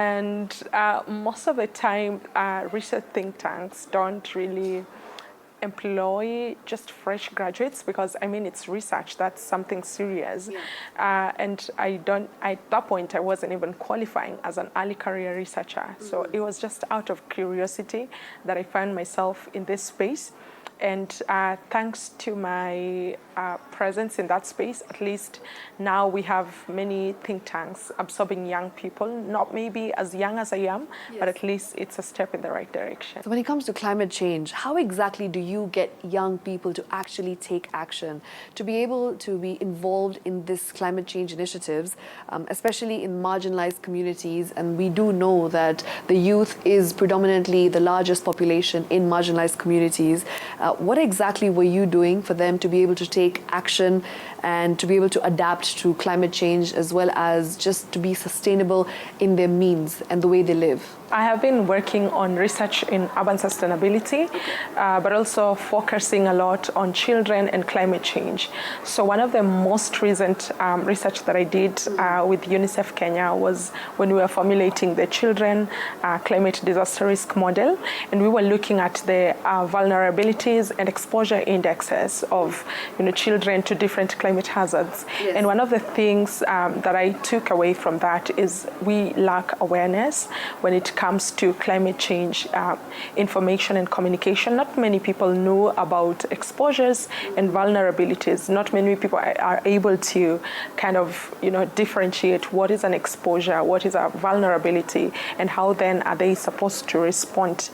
And most of the time, research think tanks don't really employ just fresh graduates, because I mean it's research, that's something serious. And at that point I wasn't even qualifying as an early career researcher. So it was just out of curiosity that I found myself in this space. And thanks to my presence in that space, at least now we have many think tanks absorbing young people, not maybe as young as I am, but at least it's a step in the right direction. So when it comes to climate change, how exactly do you get young people to actually take action, to be able to be involved in this climate change initiatives, especially in marginalized communities? And we do know that the youth is predominantly the largest population in marginalized communities. What exactly were you doing for them to be able to take action and to be able to adapt to climate change, as well as just to be sustainable in their means and the way they live? I have been working on research in urban sustainability, but also focusing a lot on children and climate change. So one of the most recent research that I did with UNICEF Kenya was when we were formulating the children climate disaster risk model, and we were looking at the vulnerabilities and exposure indexes of children to different climate hazards. And one of the things that I took away from that is we lack awareness when it comes to climate change information and communication. Not many people know about exposures and vulnerabilities. Not many people are able to kind of differentiate what is an exposure, what is a vulnerability, and how then are they supposed to respond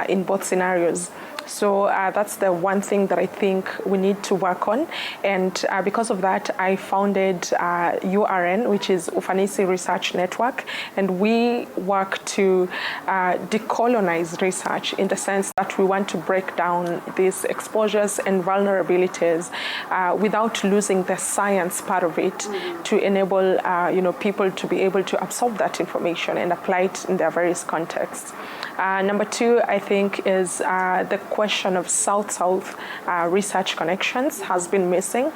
in both scenarios. So that's the one thing that I think we need to work on. And because of that, I founded URN, which is Ufanisi Research Network. And we work to decolonize research in the sense that we want to break down these exposures and vulnerabilities without losing the science part of it, to enable people to be able to absorb that information and apply it in their various contexts. Number two, I think, is the question of South-South research connections has been missing.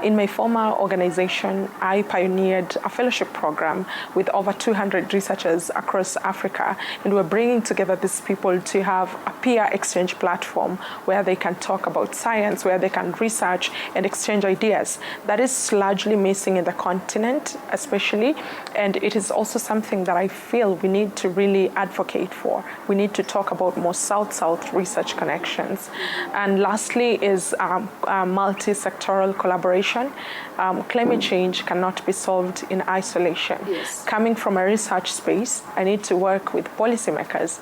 In my former organization, I pioneered a fellowship program with over 200 researchers across Africa, and we're bringing together these people to have a peer exchange platform where they can talk about science, where they can research and exchange ideas. That is largely missing in the continent, especially, and it is also something that I feel we need to really advocate for. We need to talk about more South-South research connections. And lastly is multi-sectoral collaboration. Climate change cannot be solved in isolation. Coming from a research space, I need to work with policymakers